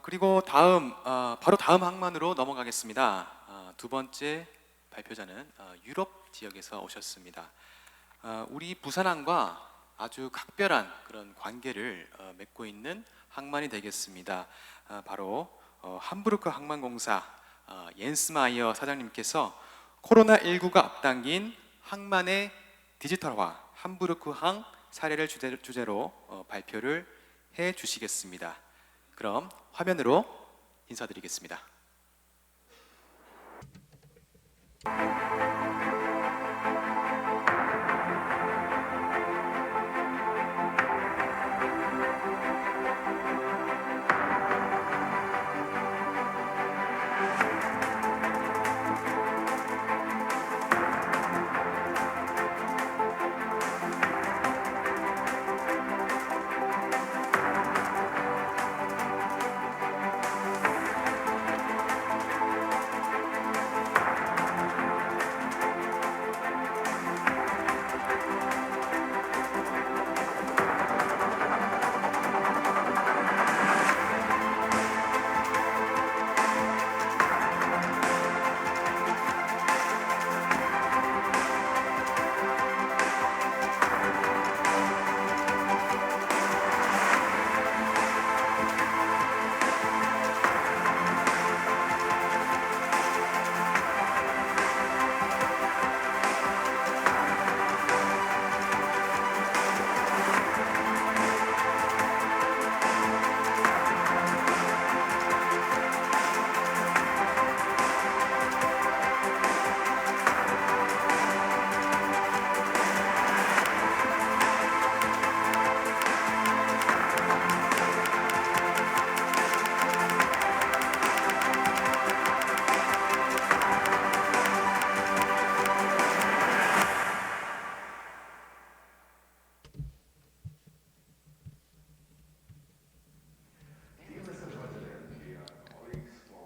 그리고 바로 다음 항만으로 넘어가겠습니다. 두 번째 발표자는 유럽 지역에서 오셨습니다. 우리 부산항과 아주 각별한 그런 관계를 맺고 있는 항만이 되겠습니다. 바로 함부르크 항만공사 옌스마이어 사장님께서 코로나19가 앞당긴 항만의 디지털화 함부르크항 사례를 주제로 발표를 해 주시겠습니다. 그럼 화면으로 인사드리겠습니다.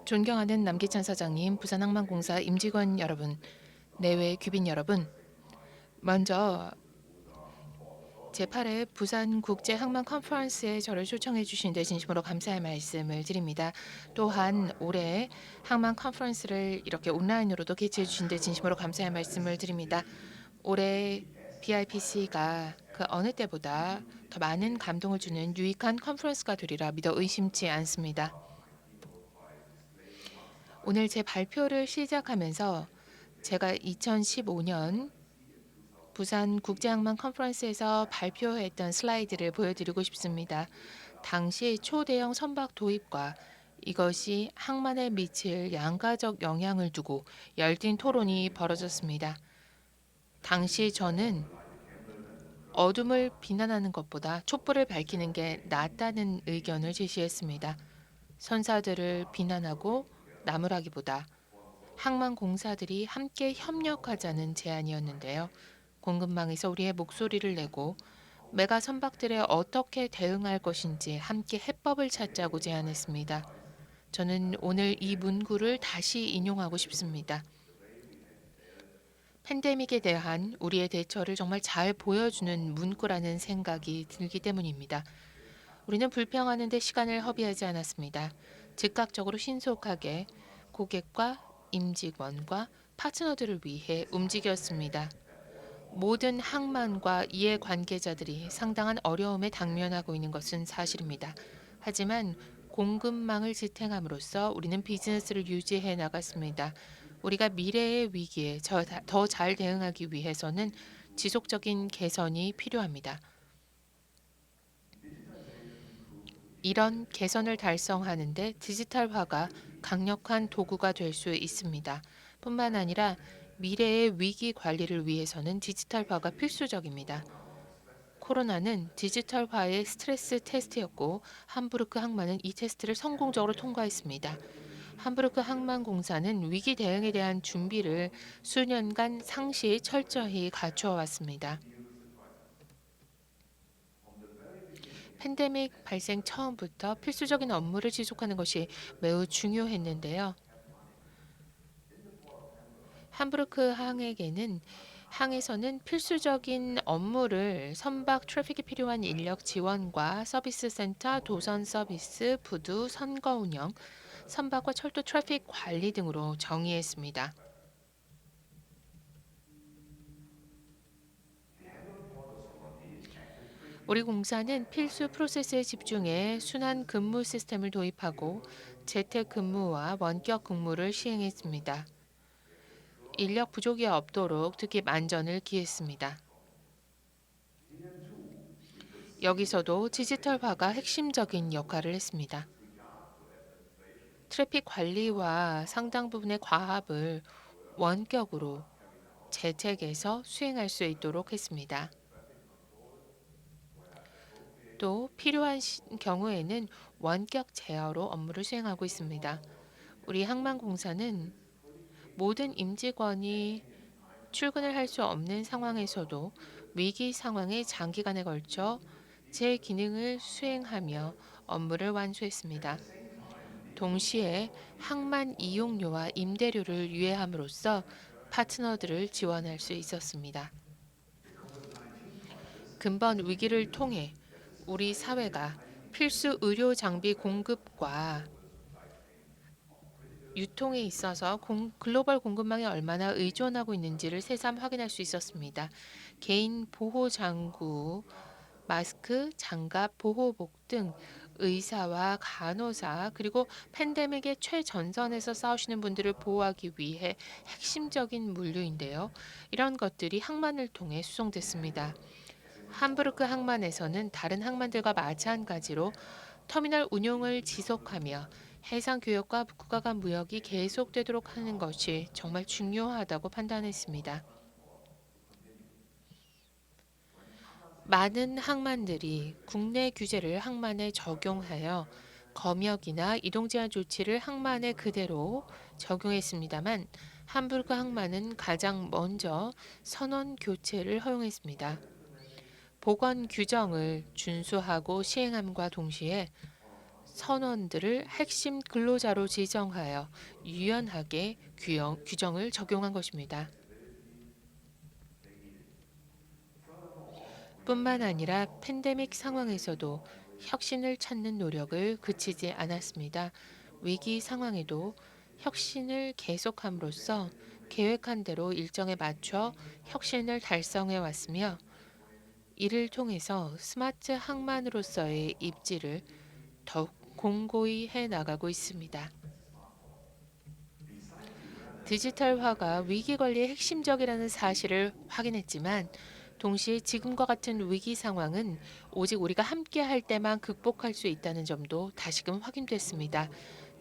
존경하는 남기찬 사장님, 부산항만공사 임직원 여러분, 내외 귀빈 여러분, 먼저 제8회 부산국제항만 컨퍼런스에 저를 초청해 주신 데 진심으로 감사의 말씀을 드립니다. 또한 올해 항만 컨퍼런스를 이렇게 온라인으로도 개최해 주신 데 진심으로 감사의 말씀을 드립니다. 올해 BIPC가 그 어느 때보다 더 많은 감동을 주는 유익한 컨퍼런스가 되리라 믿어 의심치 않습니다. 오늘 제 발표를 시작하면서 제가 2015년 부산 국제항만 컨퍼런스에서 발표했던 슬라이드를 보여드리고 싶습니다. 당시 초대형 선박 도입과 이것이 항만에 미칠 양가적 영향을 두고 열띤 토론이 벌어졌습니다. 당시 저는 어둠을 비난하는 것보다 촛불을 밝히는 게 낫다는 의견을 제시했습니다. 선사들을 비난하고 나무라기보다 항만공사들이 함께 협력하자는 제안이었는데요. 공급망에서 우리의 목소리를 내고 메가 선박들에 어떻게 대응할 것인지 함께 해법을 찾자고 제안했습니다. 저는 오늘 이 문구를 다시 인용하고 싶습니다. 팬데믹에 대한 우리의 대처를 정말 잘 보여주는 문구라는 생각이 들기 때문입니다. 우리는 불평하는 데 시간을 허비하지 않았습니다. 즉각적으로 신속하게 고객과 임직원과 파트너들을 위해 움직였습니다. 모든 항만과 이해 관계자들이 상당한 어려움에 당면하고 있는 것은 사실입니다. 하지만 공급망을 지탱함으로써 우리는 비즈니스를 유지해 나갔습니다. 우리가 미래의 위기에 더 잘 대응하기 위해서는 지속적인 개선이 필요합니다. 이런 개선을 달성하는 데 디지털화가 강력한 도구가 될 수 있습니다. 뿐만 아니라 미래의 위기 관리를 위해서는 디지털화가 필수적입니다. 코로나는 디지털화의 스트레스 테스트였고 함부르크 항만은 이 테스트를 성공적으로 통과했습니다. 함부르크 항만공사는 위기 대응에 대한 준비를 수년간 상시 철저히 갖추어 왔습니다. 팬데믹 발생 처음부터 필수적인 업무를 지속하는 것이 매우 중요했는데요. 함부르크 항에게는 항에서는 필수적인 업무를 선박 트래픽이 필요한 인력 지원과 서비스 센터, 도선 서비스, 부두, 선거 운영, 선박과 철도 트래픽 관리 등으로 정의했습니다. 우리 공사는 필수 프로세스에 집중해 순환 근무 시스템을 도입하고 재택 근무와 원격 근무를 시행했습니다. 인력 부족이 없도록 특히 만전을 기했습니다. 여기서도 디지털화가 핵심적인 역할을 했습니다. 트래픽 관리와 상당 부분의 과압을 원격으로 재택에서 수행할 수 있도록 했습니다. 또 필요한 경우에는 원격 제어로 업무를 수행하고 있습니다. 우리 항만공사는 모든 임직원이 출근을 할 수 없는 상황에서도 위기 상황에 장기간에 걸쳐 제 기능을 수행하며 업무를 완수했습니다. 동시에 항만 이용료와 임대료를 유예함으로써 파트너들을 지원할 수 있었습니다. 근본 위기를 통해 우리 사회가 필수 의료 장비 공급과 유통에 있어서 글로벌 공급망에 얼마나 의존하고 있는지를 새삼 확인할 수 있었습니다. 개인 보호 장구, 마스크, 장갑, 보호복 등 의사와 간호사 그리고 팬데믹의 최전선에서 싸우시는 분들을 보호하기 위해 핵심적인 물류인데요. 이런 것들이 항만을 통해 수송됐습니다. 함부르크 항만에서는 다른 항만들과 마찬가지로 터미널 운용을 지속하며 해상 교역과 국가 간 무역이 계속되도록 하는 것이 정말 중요하다고 판단했습니다. 많은 항만들이 국내 규제를 항만에 적용하여 검역이나 이동 제한 조치를 항만에 그대로 적용했습니다만 함부르크 항만은 가장 먼저 선원 교체를 허용했습니다. 보건 규정을 준수하고 시행함과 동시에 선원들을 핵심 근로자로 지정하여 유연하게 규정을 적용한 것입니다. 뿐만 아니라 팬데믹 상황에서도 혁신을 찾는 노력을 그치지 않았습니다. 위기 상황에도 혁신을 계속함으로써 계획한 대로 일정에 맞춰 혁신을 달성해 왔으며 이를 통해서 스마트 항만으로서의 입지를 더욱 공고히 해 나가고 있습니다. 디지털화가 위기 관리의 핵심적이라는 사실을 확인했지만 동시에 지금과 같은 위기 상황은 오직 우리가 함께 할 때만 극복할 수 있다는 점도 다시금 확인됐습니다.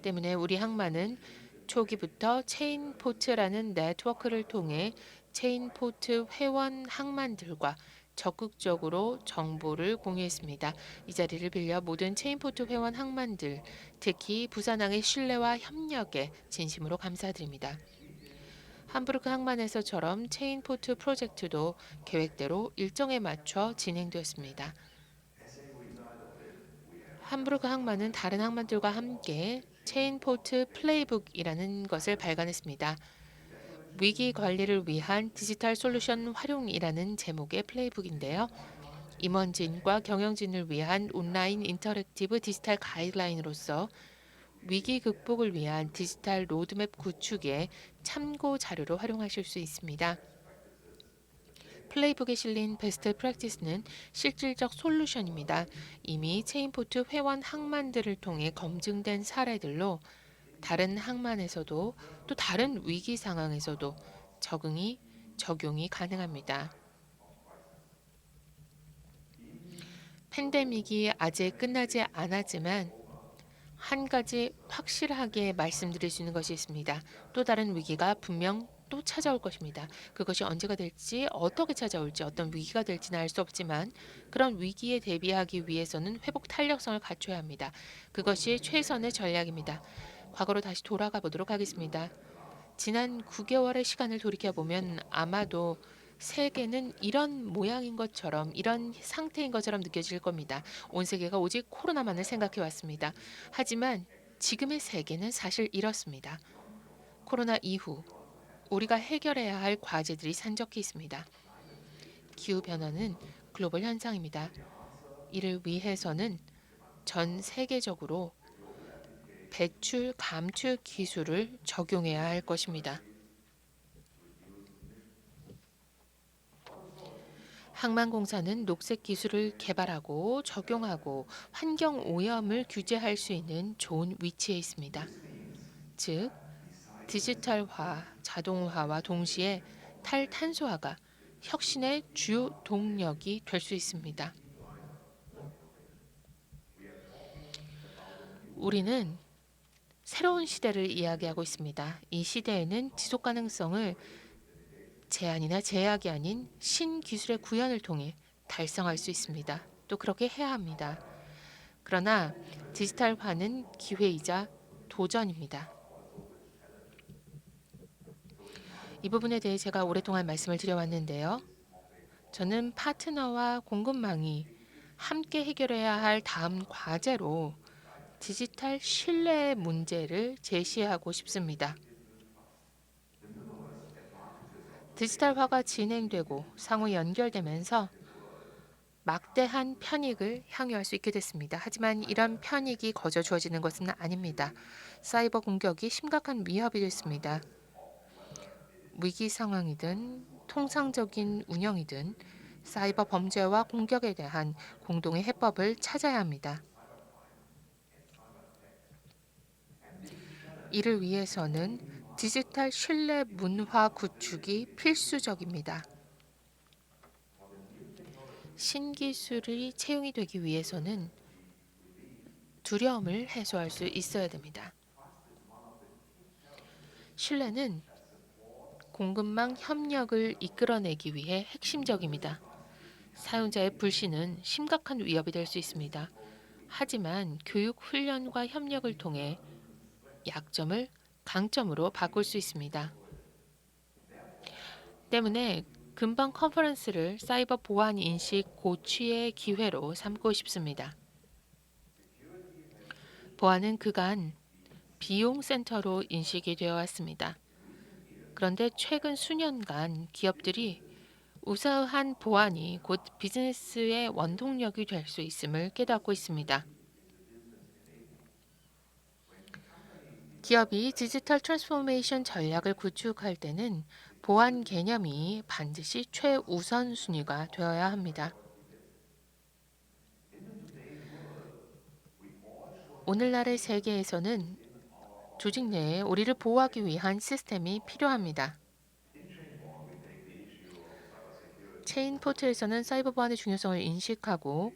때문에 우리 항만은 초기부터 체인포트라는 네트워크를 통해 체인포트 회원 항만들과 적극적으로 정보를 공유했습니다. 이 자리를 빌려 모든 체인포트 회원 항만들, 특히 부산항의 신뢰와 협력에 진심으로 감사드립니다. 함부르크 항만에서처럼 체인포트 프로젝트도 계획대로 일정에 맞춰 진행되었습니다. 함부르크 항만은 다른 항만들과 함께 체인포트 플레이북이라는 것을 발간했습니다. 위기 관리를 위한 디지털 솔루션 활용이라는 제목의 플레이북인데요. 임원진과 경영진을 위한 온라인 인터랙티브 디지털 가이드라인으로서 위기 극복을 위한 디지털 로드맵 구축에 참고 자료로 활용하실 수 있습니다. 플레이북에 실린 베스트 프랙티스는 실질적 솔루션입니다. 이미 체인포트 회원 항만들을 통해 검증된 사례들로 다른 항만에서도 또 다른 위기 상황에서도 적용이 가능합니다. 팬데믹이 아직 끝나지 않았지만 한 가지 확실하게 말씀드릴 수 있는 것이 있습니다. 또 다른 위기가 분명 또 찾아올 것입니다. 그것이 언제가 될지 어떻게 찾아올지 어떤 위기가 될지는 알 수 없지만 그런 위기에 대비하기 위해서는 회복 탄력성을 갖춰야 합니다. 그것이 최선의 전략입니다. 과거로 다시 돌아가 보도록 하겠습니다. 지난 9개월의 시간을 돌이켜보면 아마도 세계는 이런 모양인 것처럼 이런 상태인 것처럼 느껴질 겁니다. 온 세계가 오직 코로나만을 생각해 왔습니다. 하지만 지금의 세계는 사실 이렇습니다. 코로나 이후 우리가 해결해야 할 과제들이 산적해 있습니다. 기후 변화는 글로벌 현상입니다. 이를 위해서는 전 세계적으로 배출 감축 기술을 적용해야 할 것입니다. 항만공사는 녹색 기술을 개발하고 적용하고 환경 오염을 규제할 수 있는 좋은 위치에 있습니다. 즉, 디지털화, 자동화와 동시에 탈탄소화가 혁신의 주요 동력이 될 수 있습니다. 우리는 새로운 시대를 이야기하고 있습니다. 이 시대에는 지속 가능성을 제한이나 제약이 아닌 신기술의 구현을 통해 달성할 수 있습니다. 또 그렇게 해야 합니다. 그러나 디지털화는 기회이자 도전입니다. 이 부분에 대해 제가 오랫동안 말씀을 드려왔는데요. 저는 파트너와 공급망이 함께 해결해야 할 다음 과제로 디지털 신뢰의 문제를 제시하고 싶습니다. 디지털화가 진행되고 상호 연결되면서 막대한 편익을 향유할 수 있게 됐습니다. 하지만 이런 편익이 거저 주어지는 것은 아닙니다. 사이버 공격이 심각한 위협이 됐습니다. 위기 상황이든 통상적인 운영이든 사이버 범죄와 공격에 대한 공동의 해법을 찾아야 합니다. 이를 위해서는 디지털 신뢰 문화 구축이 필수적입니다. 신기술이 채용이 되기 위해서는 두려움을 해소할 수 있어야 됩니다. 신뢰는 공급망 협력을 이끌어내기 위해 핵심적입니다. 사용자의 불신은 심각한 위협이 될 수 있습니다. 하지만 교육 훈련과 협력을 통해 약점을 강점으로 바꿀 수 있습니다. 때문에 금방 컨퍼런스를 사이버 보안 인식 고취의 기회로 삼고 싶습니다. 보안은 그간 비용 센터로 인식이 되어 왔습니다. 그런데 최근 수년간 기업들이 우수한 보안이 곧 비즈니스의 원동력이 될 수 있음을 깨닫고 있습니다. 기업이 디지털 트랜스포메이션 전략을 구축할 때는 보안 개념이 반드시 최우선 순위가 되어야 합니다. 오늘날의 세계에서는 조직 내에 우리를 보호하기 위한 시스템이 필요합니다. 체인 포트에서는 사이버 보안의 중요성을 인식하고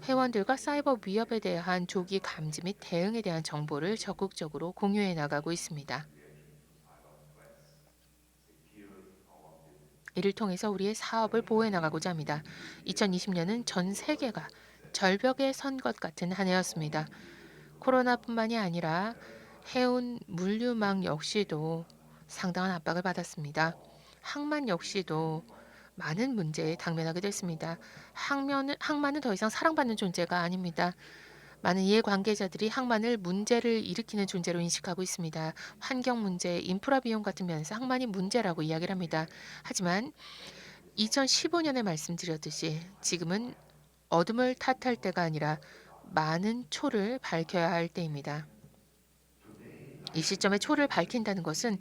회원들과 사이버 위협에 대한 조기 감지 및 대응에 대한 정보를 적극적으로 공유해 나가고 있습니다. 이를 통해서 우리의 사업을 보호해 나가고자 합니다. 2020년은 전 세계가 절벽에 선 것 같은 한 해였습니다. 코로나뿐만이 아니라 해운 물류망 역시도 상당한 압박을 받았습니다. 항만 역시도 많은 문제에 당면하게 됐습니다. 항만은 더 이상 사랑받는 존재가 아닙니다. 많은 이해관계자들이 항만을 문제를 일으키는 존재로 인식하고 있습니다. 환경 문제, 인프라 비용 같은 면에서 항만이 문제라고 이야기를 합니다. 하지만 2015년에 말씀드렸듯이 지금은 어둠을 탓할 때가 아니라 많은 초를 밝혀야 할 때입니다. 이 시점에 초를 밝힌다는 것은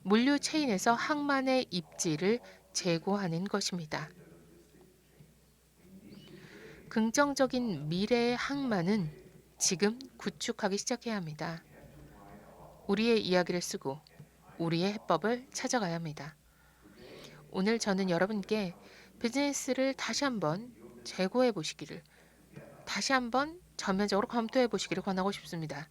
물류 체인에서 항만의 입지를 제고하는 것입니다. 긍정적인 미래의 항만은 지금 구축하기 시작해야 합니다. 우리의 이야기를 쓰고 우리의 해법을 찾아가야 합니다. 오늘 저는 여러분께 비즈니스를 다시 한번 재고해 보시기를, 다시 한번 전면적으로 검토해 보시기를 권하고 싶습니다.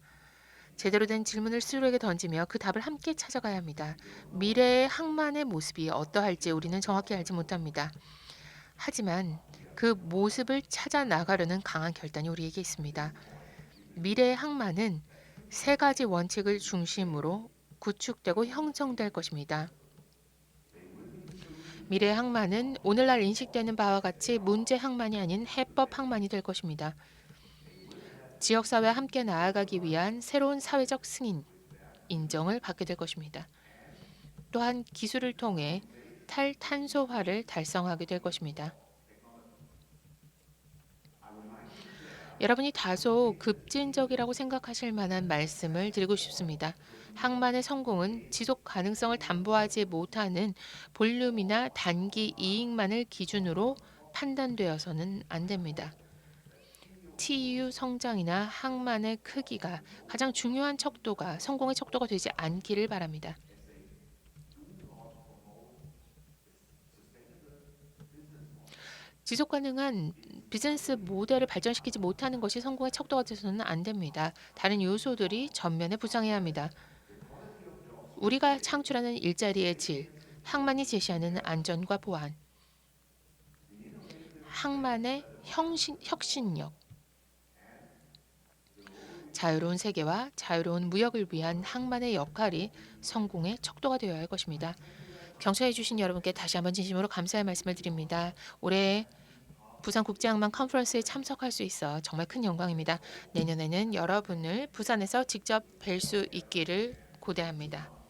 제대로 된 질문을 스스로에게 던지며 그 답을 함께 찾아가야 합니다. 미래의 항만의 모습이 어떠할지 우리는 정확히 알지 못합니다. 하지만 그 모습을 찾아 나가려는 강한 결단이 우리에게 있습니다. 미래의 항만은 세 가지 원칙을 중심으로 구축되고 형성될 것입니다. 미래의 항만은 오늘날 인식되는 바와 같이 문제 항만이 아닌 해법 항만이 될 것입니다. 지역사회와 함께 나아가기 위한 새로운 사회적 승인, 인정을 받게 될 것입니다. 또한 기술을 통해 탈탄소화를 달성하게 될 것입니다. 여러분이 다소 급진적이라고 생각하실 만한 말씀을 드리고 싶습니다. 항만의 성공은 지속 가능성을 담보하지 못하는 볼륨이나 단기 이익만을 기준으로 판단되어서는 안 됩니다. TU 성장이나 항만의 크기가 가장 중요한 척도가 성공의 척도가 되지 않기를 바랍니다. 지속 가능한 비즈니스 모델을 발전시키지 못하는 것이 성공의 척도가 되서는 안 됩니다. 다른 요소들이 전면에 부상해야 합니다. 우리가 창출하는 일자리의 질, 항만이 제시하는 안전과 보안, 항만의 혁신력, 자유로운 세계와 자유로운 무역을 위한 항만의 역할이 성공의 척도가 되어야 할 것입니다. 경청해 주신 여러분께 다시 한번 진심으로 감사의 말씀을 드립니다. 올해 부산 국제항만 컨퍼런스에 참석할 수 있어 정말 큰 영광입니다. 내년에는 여러분을 부산에서 직접 뵐 수 있기를 고대합니다.